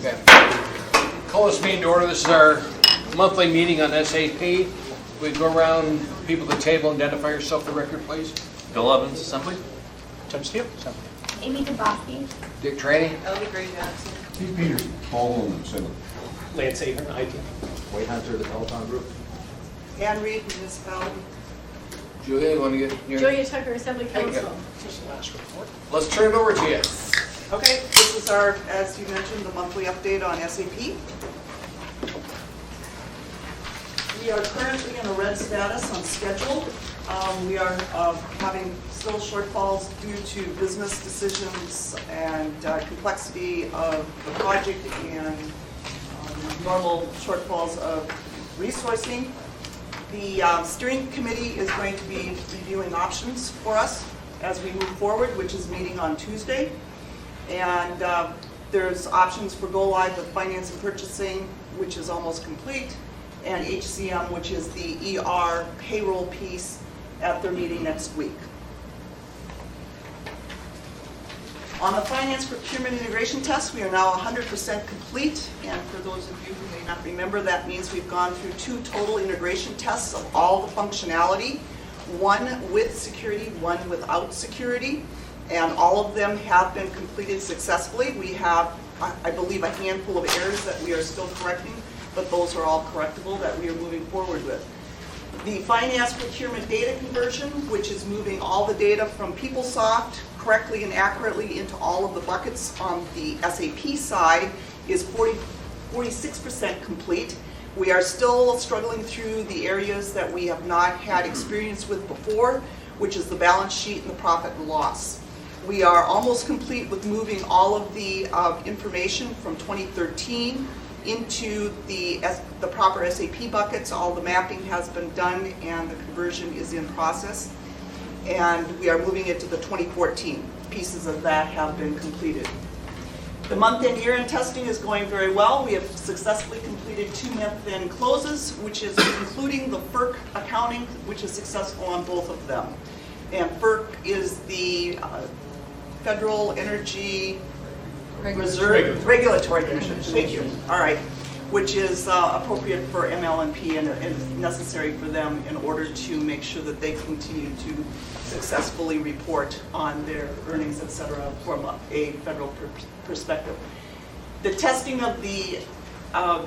Okay. Call this meeting to order. This is our monthly meeting on SAP. We go around, people at the table, identify yourself for the record, please. Bill Evans, Assembly. Tim Steele. Assembly. Amy DeBosky. Dick Traney. Ellie Gray Johnson. Steve Peters, Paul Holman, Assembly. Lance Ahern, IT. Wade Hunter, the Peloton Group. Ann Reed, Municipality. Julia, you want to get your... Julia Tucker, Assembly Council. Just the last report. Let's turn it over to you. Okay, this is our, as you mentioned, the monthly update on SAP. We are currently in a red status on schedule. We are having still shortfalls due to business decisions and complexity of the project and normal shortfalls of resourcing. The steering committee is going to be reviewing options for us as we move forward, which is meeting on Tuesday. And there's options for go live with finance and purchasing, which is almost complete, and HCM, which is the ER payroll piece, at their meeting next week. On the finance procurement integration test, we are now 100% complete, and for those of you who may not remember, that means we've gone through 2 total integration tests of all the functionality, one with security, one without security, and all of them have been completed successfully. We have, I believe, a handful of errors that we are still correcting, but those are all correctable that we are moving forward with. The finance procurement data conversion, which is moving all the data from PeopleSoft correctly and accurately into all of the buckets on the SAP side, is 46% complete. We are still struggling through the areas that we have not had experience with before, which is the balance sheet and the profit and loss. We are almost complete with moving all of the information from 2013 into the proper SAP buckets. All the mapping has been done and the conversion is in process. And we are moving it to the 2014. Pieces of that have been completed. The month-end, year-end testing is going very well. We have successfully completed 2 month-end closes, which is including the FERC accounting, which is successful on both of them. And FERC is the Federal Energy Reserve Regulatory Commission. Thank you. All right, which is appropriate for ML&P and necessary for them in order to make sure that they continue to successfully report on their earnings, et cetera, from a federal perspective. The testing of the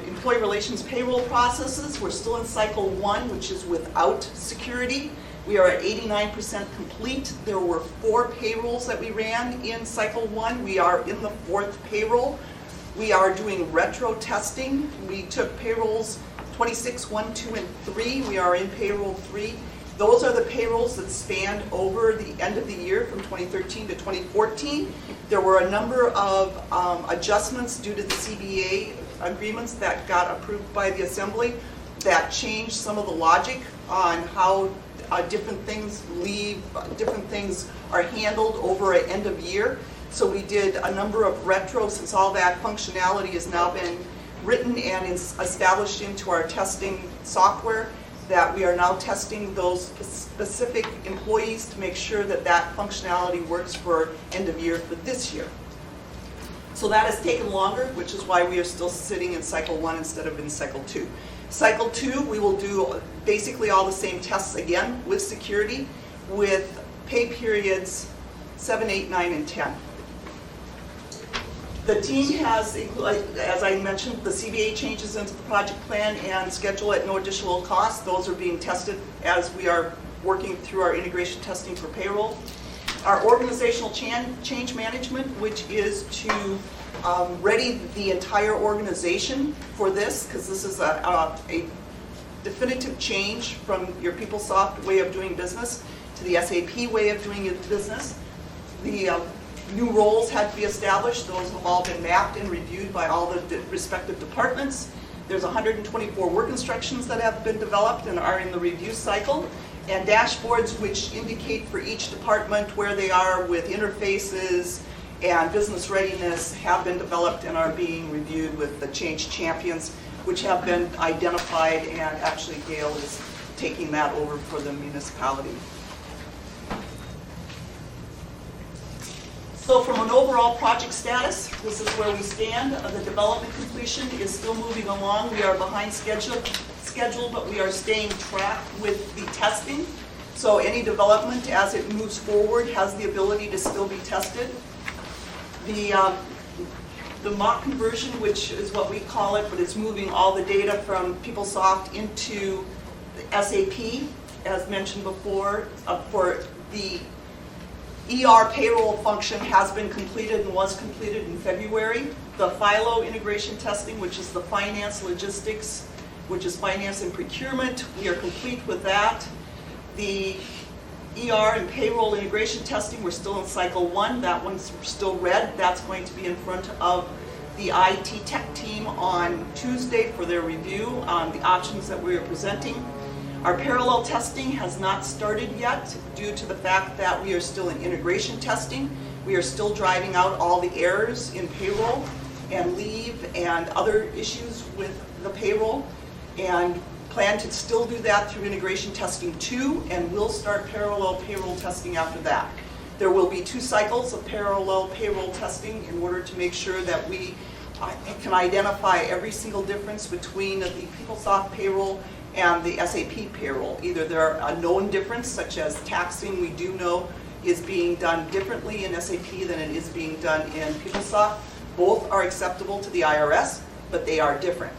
employee relations payroll processes, we're still in cycle 1, which is without security. We are at 89% complete. There were 4 payrolls that we ran in cycle 1. We are in the 4th payroll. We are doing retro testing. We took payrolls 26, 1, 2, and 3. We are in payroll 3. Those are the payrolls that spanned over the end of the year from 2013 to 2014. There were a number of adjustments due to the CBA agreements that got approved by the Assembly that changed some of the logic on how different things are handled over an end of year. So we did a number of retros, since all that functionality has now been written and is established into our testing software, that we are now testing those specific employees to make sure that that functionality works for end of year for this year. So that has taken longer, which is why we are still sitting in cycle 1 instead of in cycle 2. Cycle 2, we will do basically all the same tests again with security, with pay periods 7, 8, 9, and 10. The team has, as I mentioned, the CBA changes into the project plan and schedule at no additional cost. Those are being tested as we are working through our integration testing for payroll. Our organizational change management, which is to ready the entire organization for this, because this is a definitive change from your PeopleSoft way of doing business to the SAP way of doing business. The new roles had to be established. Those have all been mapped and reviewed by all the respective departments. There's 124 work instructions that have been developed and are in the review cycle, and dashboards which indicate for each department where they are with interfaces and business readiness have been developed and are being reviewed with the change champions, which have been identified, and actually Gail is taking that over for the municipality. So from an overall project status, this is where we stand. The development completion is still moving along. We are behind schedule, but we are staying track with the testing. So any development as it moves forward has the ability to still be tested. The mock conversion, which is what we call it, but it's moving all the data from PeopleSoft into the SAP, as mentioned before, for the ER payroll function has been completed and was completed in February. The FILO integration testing, which is the finance logistics, which is finance and procurement, we are complete with that. The ER and payroll integration testing, we're still in cycle 1. That one's still red. That's going to be in front of the IT tech team on Tuesday for their review on the options that we are presenting. Our parallel testing has not started yet due to the fact that we are still in integration testing. We are still driving out all the errors in payroll and leave and other issues with the payroll, and plan to still do that through integration testing 2, and we'll start parallel payroll testing after that. There will be 2 cycles of parallel payroll testing in order to make sure that we can identify every single difference between the PeopleSoft payroll and the SAP payroll. Either there are a known difference, such as taxing, we do know is being done differently in SAP than it is being done in PeopleSoft. Both are acceptable to the IRS, but they are different.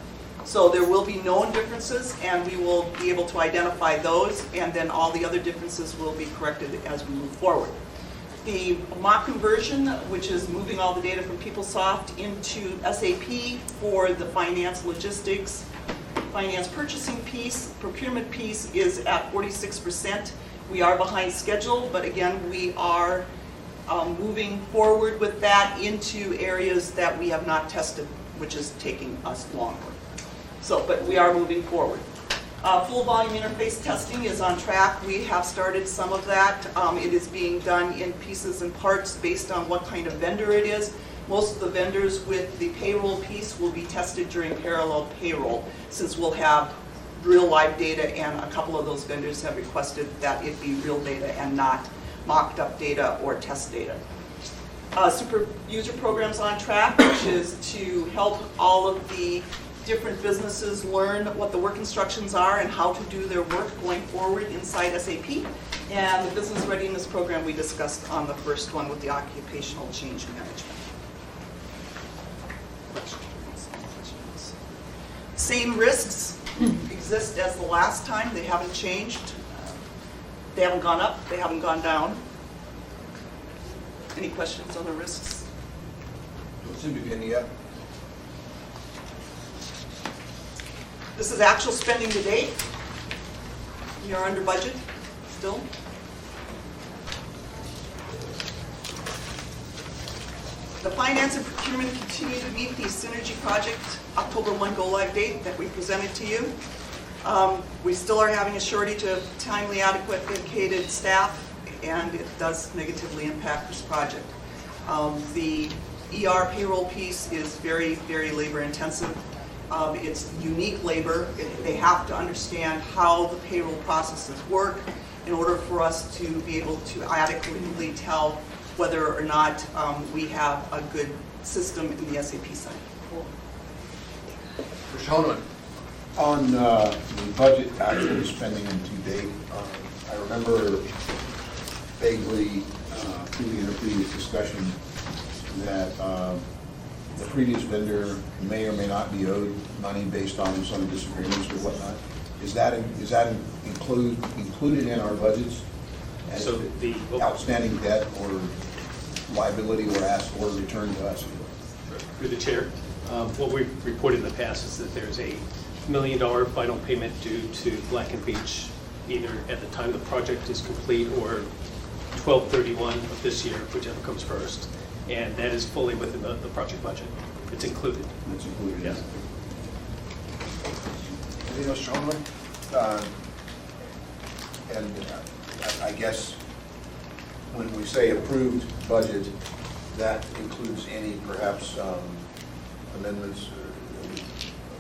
So there will be known differences, and we will be able to identify those, and then all the other differences will be corrected as we move forward. The mock conversion, which is moving all the data from PeopleSoft into SAP for the finance logistics, finance purchasing piece, procurement piece, is at 46%. We are behind schedule, but again, we are moving forward with that into areas that we have not tested, which is taking us longer. So, but we are moving forward. Full volume interface testing is on track. We have started some of that. It is being done in pieces and parts based on what kind of vendor it is. Most of the vendors with the payroll piece will be tested during parallel payroll, since we'll have real live data, and a couple of those vendors have requested that it be real data and not mocked up data or test data. Super user programs on track, which is to help all of the different businesses learn what the work instructions are and how to do their work going forward inside SAP. And the business readiness program we discussed on the first one with the occupational change management. Same risks exist as the last time. They haven't changed. They haven't gone up. They haven't gone down. Any questions on the risks? Don't seem to be any yet. This is actual spending to date. We are under budget still. The finance and procurement continue to meet the Synergy project October 1 go-live date that we presented to you. We still are having a shortage of timely, adequate, dedicated staff, and it does negatively impact this project. The ER payroll piece is very, very labor intensive. It's unique labor. They have to understand how the payroll processes work in order for us to be able to adequately tell whether or not we have a good system in the SAP side. Mr. Honeman. On the budget actually spending to date, I remember vaguely in a previous discussion that the previous vendor may or may not be owed money based on some disagreements or whatnot. Is that included in our budgets as So the outstanding debt or liability or asked or returned to us? Through the chair, what we've reported in the past is that there's a $1 million final payment due to Black & Veatch, either at the time the project is complete or 12/31 of this year, whichever comes first. And that is fully within the project budget. It's included. It's included. Yes. Anything else, Sean? And I guess when we say approved budget, that includes any perhaps amendments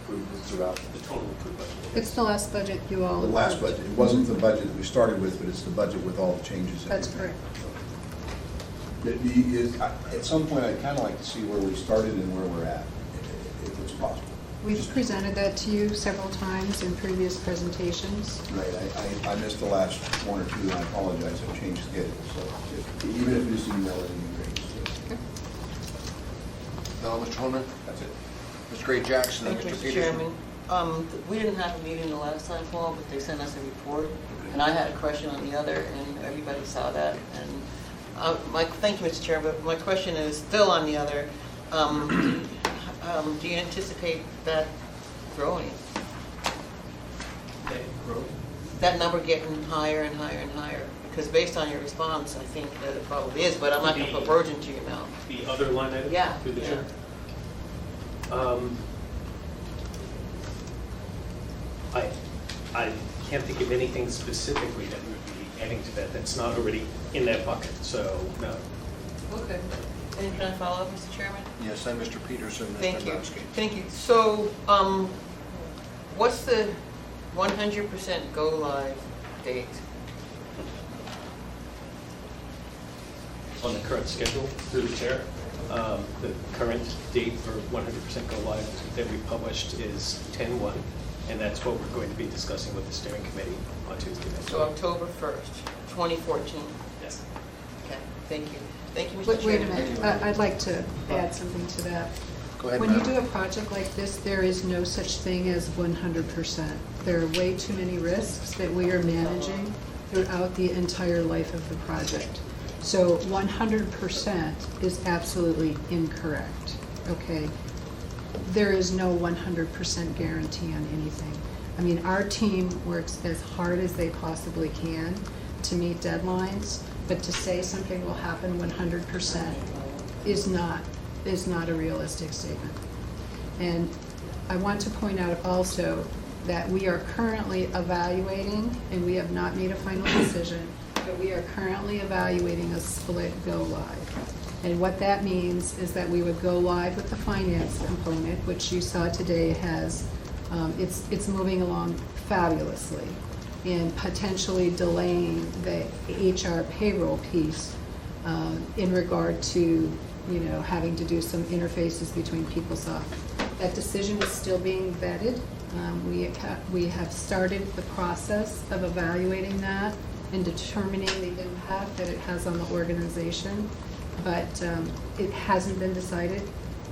approved throughout The total approved budget. It's the last budget you all the last approved. budget. It wasn't the budget that we started with, but it's the budget with all the changes. That's correct. At some point, I'd kind of like to see where we started and where we're at, if it's possible. We've presented that to you several times in previous presentations. Right, I missed the last one or two, and I apologize, I've changed schedule, so even if you just email it, it'd be great. No, Mr. Holman? That's it. Mr. Gray Jackson and Thank you, Mr. Mr. Peterson. Chairman. We didn't have a meeting the last time, Paul, but they sent us a report, and I had a question on the other, and everybody saw that. And thank you, Mr. Chair, but my question is still on the other. Do you anticipate that growing? That number getting higher and higher and higher? Because based on your response, I think that it probably is, but I'm not going to put words into your mouth. The other line item? Yeah, Through the yeah. chair? I can't think of anything specifically that would be adding to that that's not already in that bucket, so no. Okay. And can I follow up, Mr. Chairman? Yes, and Mr. Peterson, Mr. Thank you. Dombrowski. Thank you. So, what's the 100% go live date? On the current schedule, through the chair, the current date for 100% go live that we published is 10/1, and that's what we're going to be discussing with the steering committee on Tuesday. So October 1st, 2014. Yes. Okay, thank you. Thank you, Mr. Wait a Chairman. minute, I'd like to add something to that. Go ahead, When you Madam. do a project like this, there is no such thing as 100%. There are way too many risks that we are managing throughout the entire life of the project. So 100% is absolutely incorrect, okay? There is no 100% guarantee on anything. I mean, our team works as hard as they possibly can to meet deadlines, but to say something will happen 100% is not a realistic statement. And I want to point out also that we are currently evaluating, and we have not made a final decision, but we are currently evaluating a split go live. And what that means is that we would go live with the finance component, which you saw today has, it's moving along fabulously, and potentially delaying the HR payroll piece in regard to, having to do some interfaces between PeopleSoft. That decision is still being vetted. We have started the process of evaluating that and determining the impact that it has on the organization, but it hasn't been decided.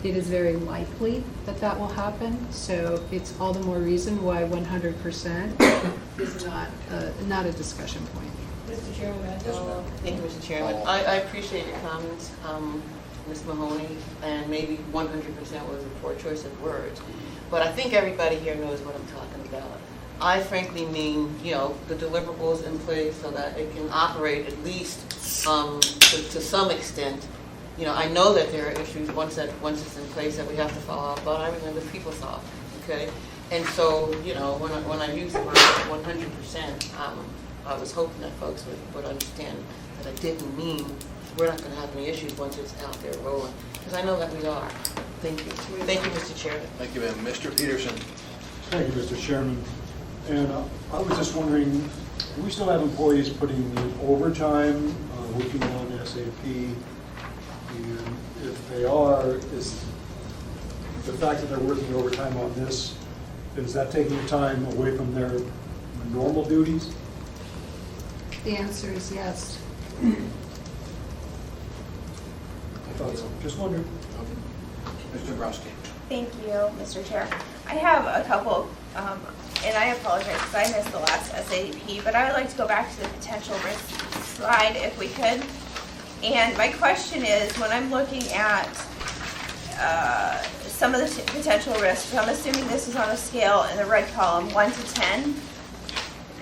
It is very likely that that will happen, so it's all the more reason why 100% is not a discussion point. Mr. Chairman, may I follow up? Thank you, Mr. Chairman. I appreciate your comments, Ms. Mahoney, and maybe 100% was a poor choice of words, but I think everybody here knows what I'm talking about. I frankly mean, the deliverables in place so that it can operate at least to some extent. I know that there are issues once it's in place that we have to follow up on. I remember PeopleSoft, okay? And so, when I used the word 100%, I was hoping that folks would understand that I didn't mean we're not going to have any issues once it's out there rolling, because I know that we are. Thank you. Thank you, Mr. Chairman. Thank you, ma'am. Mr. Peterson. Thank you, Mr. Chairman. And I was just wondering, do we still have employees putting in overtime, working on SAP? And if they are, is the fact that they're working overtime on this, is that taking time away from their normal duties? The answer is yes. I thought so. Just wondering. Mr. Dombrowski. Thank you, Mr. Chair. I have a couple, and I apologize because I missed the last SAP, but I would like to go back to the potential risk slide if we could. And my question is, when I'm looking at some of the potential risks, I'm assuming this is on a scale in the red column, 1 to 10.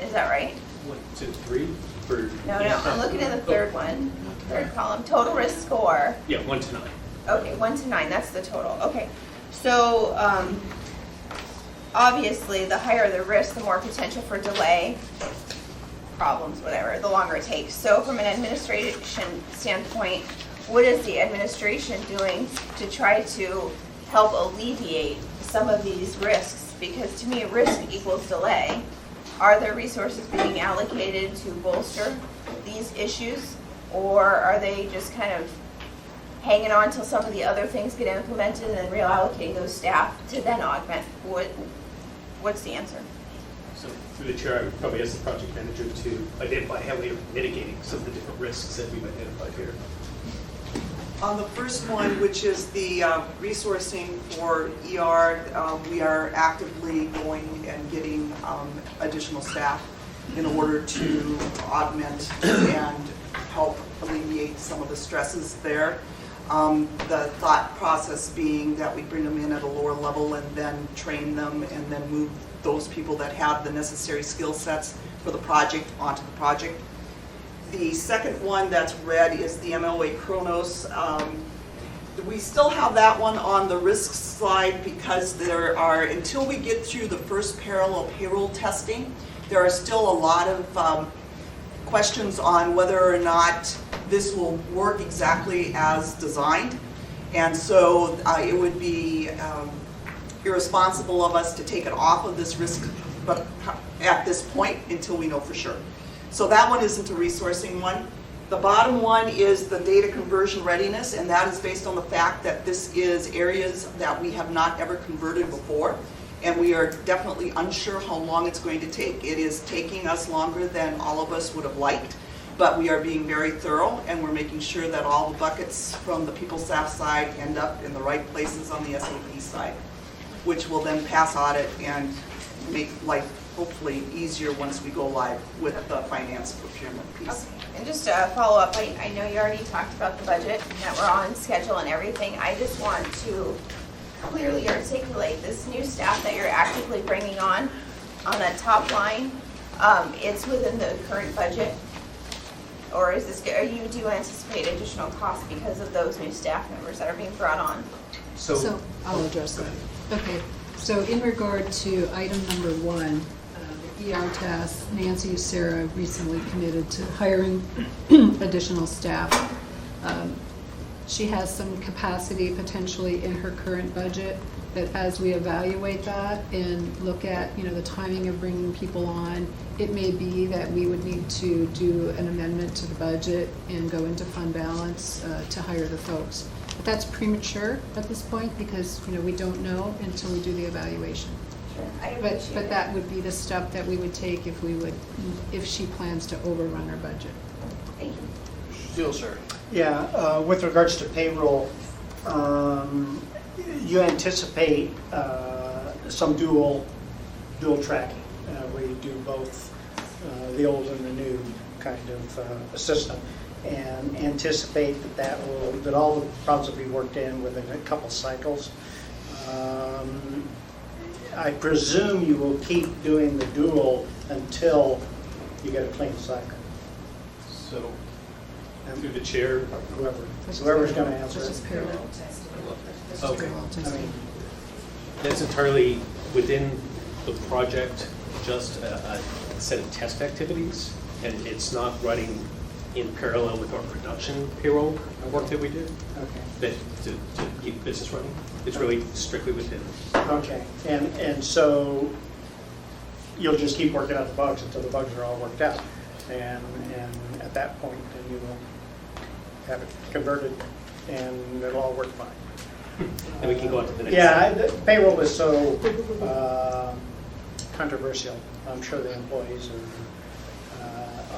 Is that right? 1 to 3 for? No, I'm looking at the third one, third column, total risk score. Yeah, 1 to 9. Okay, 1 to 9, that's the total. Okay, so obviously the higher the risk, the more potential for delay, problems, whatever, the longer it takes. So from an administration standpoint, what is the administration doing to try to help alleviate some of these risks? Because to me, risk equals delay. Are there resources being allocated to bolster these issues, or are they just kind of hanging on until some of the other things get implemented and then reallocating those staff to then augment? What's the answer? So through the chair, I would probably ask the project manager to identify how we are mitigating some of the different risks that we've identified here. On the first one, which is the resourcing for ER, we are actively going and getting additional staff in order to augment and help alleviate some of the stresses there. The thought process being that we bring them in at a lower level and then train them and then move those people that have the necessary skill sets for the project onto the project. The second one that's red is the MLA Kronos. We still have that one on the risk slide because there are, until we get through the first parallel payroll testing, there are still a lot of questions on whether or not this will work exactly as designed. And so it would be irresponsible of us to take it off of this risk but at this point until we know for sure. So that one isn't a resourcing one. The bottom one is the data conversion readiness, and that is based on the fact that this is areas that we have not ever converted before, and we are definitely unsure how long it's going to take. It is taking us longer than all of us would have liked, but we are being very thorough, and we're making sure that all the buckets from the people staff side end up in the right places on the SAP side, which will then pass audit and make life hopefully easier once we go live with the finance procurement piece. Okay. And just to follow up, I know you already talked about the budget and that we're on schedule and everything. I just want to clearly articulate this new staff that you're actively bringing on that top line. It's within the current budget, or is this? Are you do anticipate additional costs because of those new staff members that are being brought on? So I'll address that. Okay, so in regard to item number 1, the ER task, Nancy Sarah recently committed to hiring additional staff. She has some capacity potentially in her current budget, but as we evaluate that and look at, the timing of bringing people on, it may be that we would need to do an amendment to the budget and go into fund balance to hire the folks. But that's premature at this point because, we don't know until we do the evaluation. Sure, I But appreciate that would be the step that we would take if she plans to overrun her budget. Thank you. Still, sir. Yeah, with regards to payroll, you anticipate some dual tracking, where you do both the old and the new kind of system, and anticipate that all the problems will be worked in within a couple cycles. I presume you will keep doing the dual until you get a clean cycle. So through the chair, Whoever's going to answer This is it. parallel testing. This is Okay. parallel I testing. mean, that's entirely within the project, just a set of test activities, and it's not running in parallel with our production payroll work that we do, okay. to keep business running. It's really strictly within. Okay, and so you'll just keep working out the bugs until the bugs are all worked out, and at that point, then you will have it converted, and it'll all work fine. And we can go on to the next. Yeah, the payroll is so controversial. I'm sure the employees are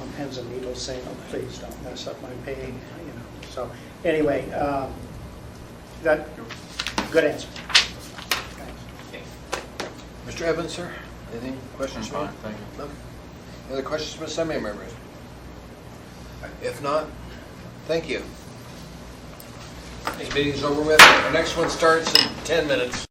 on pins and needles saying, "Oh, please don't mess up my pay." So anyway, that good answer. Mr. Evans, sir? Anything? Questions? Fine, thank you. No? Any other questions from assembly members? If not, thank you. This meeting's over with. Our next one starts in 10 minutes.